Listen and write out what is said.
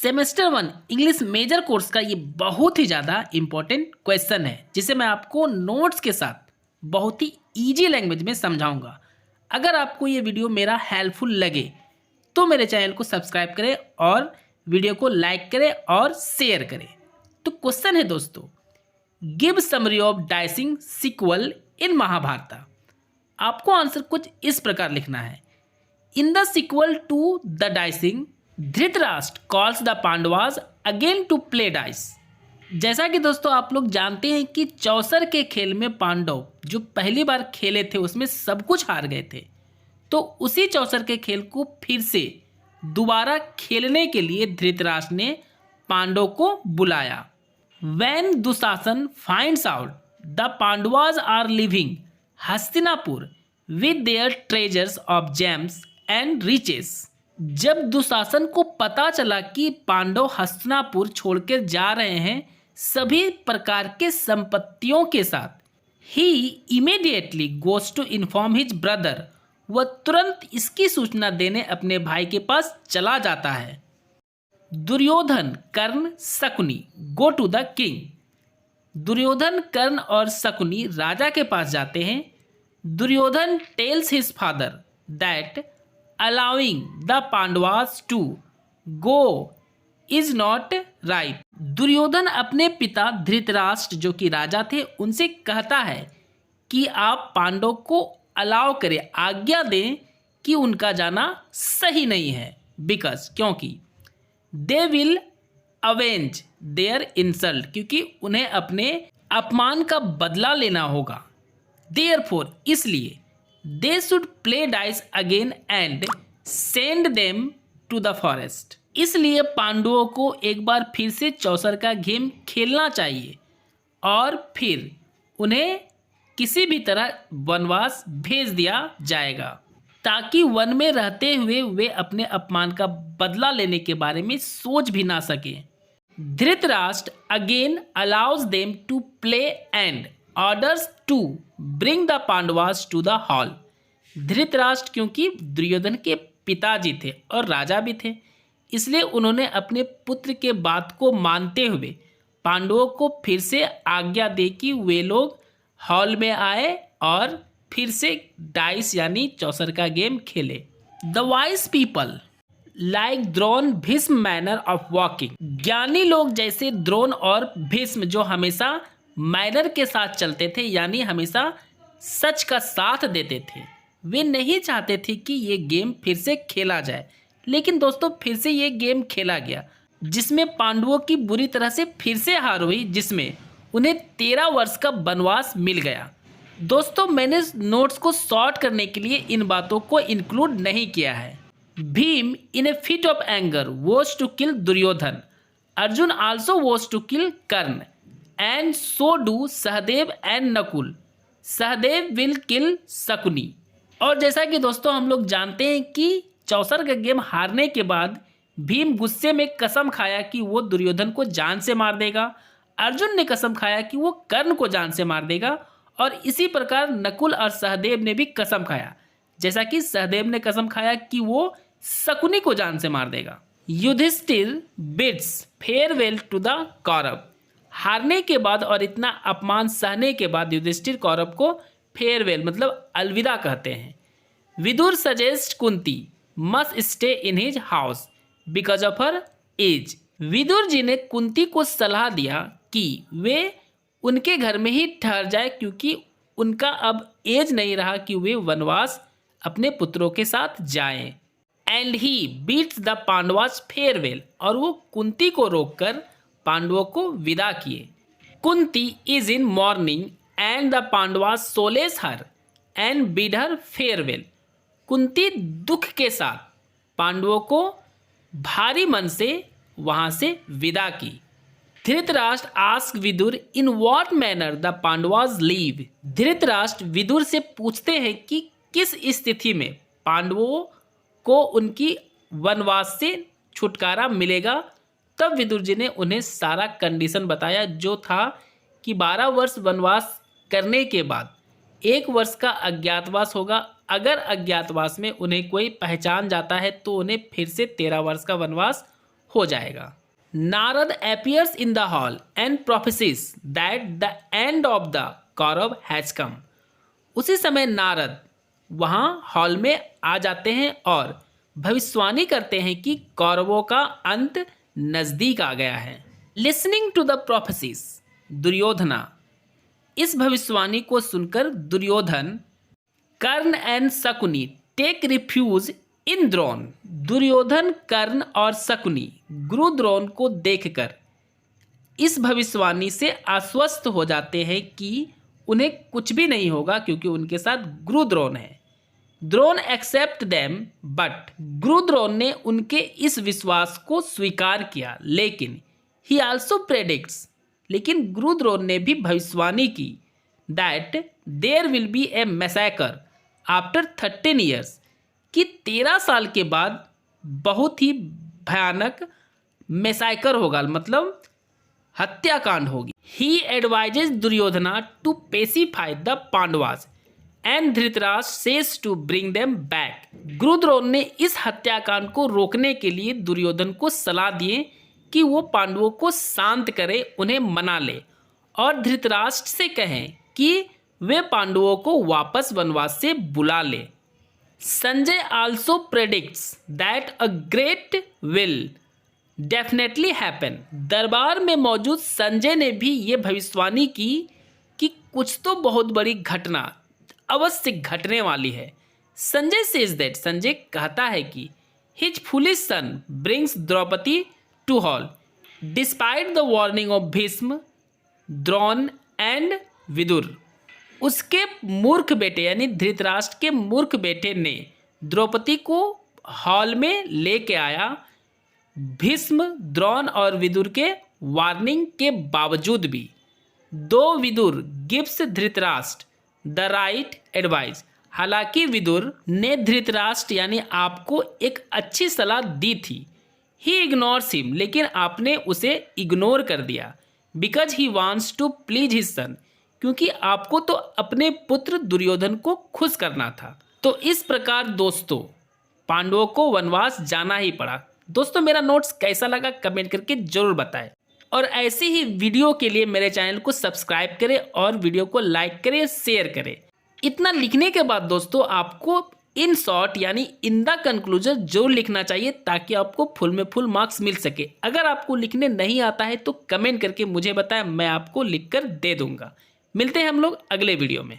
Semester 1 English major course का ये बहुत ही ज़्यादा इम्पोर्टेंट क्वेश्चन है जिसे मैं आपको नोट्स के साथ बहुत ही इजी लैंग्वेज में समझाऊंगा। अगर आपको ये वीडियो मेरा हेल्पफुल लगे तो मेरे चैनल को सब्सक्राइब करें और वीडियो को लाइक करें और शेयर करें। तो क्वेश्चन है दोस्तों, give summary of dicing sequel in Mahabharat. आपको आंसर कुछ इस प्रकार लिखना है। In the sequel to the dicing Dhritarashtra calls the Pandavas again to play dice. जैसा कि दोस्तों आप लोग जानते हैं कि चौसर के खेल में पांडव जो पहली बार खेले थे उसमें सब कुछ हार गए थे, तो उसी चौसर के खेल को फिर से दोबारा खेलने के लिए धृतराष्ट्र ने पांडव को बुलाया। When Dushasan finds out the Pandavas are leaving Hastinapur with their treasures of gems and riches। जब दुशासन को पता चला कि पांडव हस्तिनापुर छोड़कर जा रहे हैं सभी प्रकार के संपत्तियों के साथ, he immediately goes to inform his brother। वह तुरंत इसकी सूचना देने अपने भाई के पास चला जाता है। Duryodhan Karna Shakuni go to the king. Duryodhan Karna और शकुनी राजा के पास जाते हैं। Duryodhan tells his father that allowing the Pandavas to go is not right. Duryodhan अपने पिता धृतराष्ट्र जो कि राजा थे उनसे कहता है कि आप पांडव को अलाउ करें, आज्ञा दें कि उनका जाना सही नहीं है। बिकॉज क्योंकि they will avenge their insult, क्योंकि उन्हें अपने अपमान का बदला लेना होगा। देयरफॉर इसलिए they should play dice again and send them to the forest. इसलिए पांडवों को एक बार फिर से चौसर का गेम खेलना चाहिए और फिर उन्हें किसी भी तरह वनवास भेज दिया जाएगा ताकि वन में रहते हुए वे अपने अपमान का बदला लेने के बारे में सोच भी ना सके। Dhritarashtra again allows them to play and orders to bring the Pandavas to the hall. Dhritarashtra क्योंकि दुर्योधन के पिताजी थे और राजा भी थे, इसलिए उन्होंने अपने पुत्र के बात को मानते हुए पांडवों को फिर से आज्ञा दे कि वे लोग हॉल में आए और फिर से डाइस यानी चौसर का गेम खेले। The wise people like Drona Bhishma manner of walking. ज्ञानी लोग जैसे द्रोण और भीष्म जो हमेशा मैनर के साथ चलते थे यानी हमेशा सच का साथ देते थे, वे नहीं चाहते थे कि ये गेम फिर से खेला जाए। लेकिन दोस्तों फिर से ये गेम खेला गया जिसमें पांडवों की बुरी तरह से फिर से हार हुई, जिसमें उन्हें 13 वर्ष का वनवास मिल गया। दोस्तों मैंने नोट्स को शॉर्ट करने के लिए इन बातों को इंक्लूड नहीं किया है। Bhim in a fit of anger was to kill Duryodhan. Arjun also was to kill Karna and so do Sahdev and Nakul. Sahdev will kill Shakuni. और जैसा कि दोस्तों हम लोग जानते हैं कि चौसर का गेम हारने के बाद भीम गुस्से में कसम खाया कि वो दुर्योधन को जान से मार देगा। अर्जुन ने कसम खाया कि वो कर्ण को जान से मार देगा और इसी प्रकार नकुल और सहदेव ने भी कसम खाया, जैसा कि सहदेव ने कसम खाया कि वो शकुनी को जान से मार देगा। Yudhishthira bids farewell to the Kaurava. हारने के बाद और इतना अपमान सहने के बाद युधिष्ठिर कौरव को फेयरवेल मतलब अलविदा कहते हैं। Vidur suggest Kunti must stay in his house because of her age. Vidur ji ने कुंती को सलाह दिया कि वे उनके घर में ही ठहर जाए क्योंकि उनका अब एज नहीं रहा कि वे वनवास अपने पुत्रों के साथ जाएं। And he bids the Pandavas farewell. और वो कुंती को रोककर पांडवों को विदा किए। Kunti is in mourning and the Pandavas solace her and bid her farewell. Kunti दुख के साथ पांडवों को भारी मन से वहां से विदा की। Dhritarashtra ask Vidur in what manner the Pandavas leave. Dhritarashtra Vidur से पूछते हैं कि किस स्थिति में पांडवों को उनकी वनवास से छुटकारा मिलेगा। तब विदुर जी ने उन्हें सारा कंडीशन बताया जो था कि 12 वर्ष वनवास करने के बाद 1 वर्ष का अज्ञातवास होगा। अगर अज्ञातवास में उन्हें कोई पहचान जाता है तो उन्हें फिर से 13 वर्ष का वनवास हो जाएगा। Narad appears in the hall and prophesies that the end of the Kaurava has come। उसी समय नारद वहाँ हॉल में आ जाते हैं और भविष्यवाणी करते हैं कि कौरवों का अंत नज़दीक आ गया है। Listening to the prophecies Duryodhana, इस भविष्यवाणी को सुनकर Duryodhan, Karna and Shakuni take refuge in Drona. Duryodhan, Karna और शकुनी गुरु द्रोण को देखकर इस भविष्यवाणी से आश्वस्त हो जाते हैं कि उन्हें कुछ भी नहीं होगा क्योंकि उनके साथ गुरु द्रोण है। द्रोण एक्सेप्ट देम बट, गुरु द्रोण ने उनके इस विश्वास को स्वीकार किया, लेकिन ही आल्सो प्रेडिक्ट्स, लेकिन गुरु द्रोण ने भी भविष्यवाणी की that there will be a massacre after 13 years, कि 13 साल के बाद बहुत ही भयानक मैसेकर होगा, मतलब हत्याकांड होगी। He advises Duryodhana to pacify the Pandavas and Dhritarashtra says to bring them back. गुरु द्रोण ने इस हत्याकांड को रोकने के लिए दुर्योधन को सलाह दिए कि वो पांडवों को शांत करे, उन्हें मना ले और धृतराष्ट्र से कहें कि वे पांडवों को वापस वनवास से बुला ले। Sanjay also predicts that a great will definitely happen. दरबार में मौजूद संजय ने भी ये भविष्यवाणी की कि कुछ तो बहुत बड़ी घटना अवश्य घटने वाली है। संजय सेज दैट, संजय कहता है कि his foolish son brings Draupadi to hall despite the warning of Bhishma, Drona and Vidur. उसके मूर्ख बेटे यानी धृतराष्ट्र के मूर्ख बेटे ने द्रौपदी को हॉल में लेके आया, भीष्म, द्रोण और विदुर के वार्निंग के बावजूद भी। Though Vidur gives Dhritarashtra the right advice, हालांकि विदुर ने धृतराष्ट्र यानी आपको एक अच्छी सलाह दी थी। ही इग्नोर्स हिम, लेकिन आपने उसे इग्नोर कर दिया। Because he wants to please his son, क्योंकि आपको तो अपने पुत्र दुर्योधन को खुश करना था। तो इस प्रकार दोस्तों पांडवों को वनवास जाना ही पड़ा। दोस्तों मेरा नोट्स कैसा लगा कमेंट करके जरूर बताएं और ऐसी ही वीडियो के लिए मेरे चैनल को सब्सक्राइब करें और वीडियो को लाइक करें, शेयर करें। इतना लिखने के बाद दोस्तों आपको इन शॉर्ट यानी इन द कंक्लूजन जरूर लिखना चाहिए ताकि आपको फुल में फुल मार्क्स मिल सके। अगर आपको लिखने नहीं आता है तो कमेंट करके मुझे बताएं, मैं आपको लिख कर दे दूंगा। मिलते हैं हम लोग अगले वीडियो में।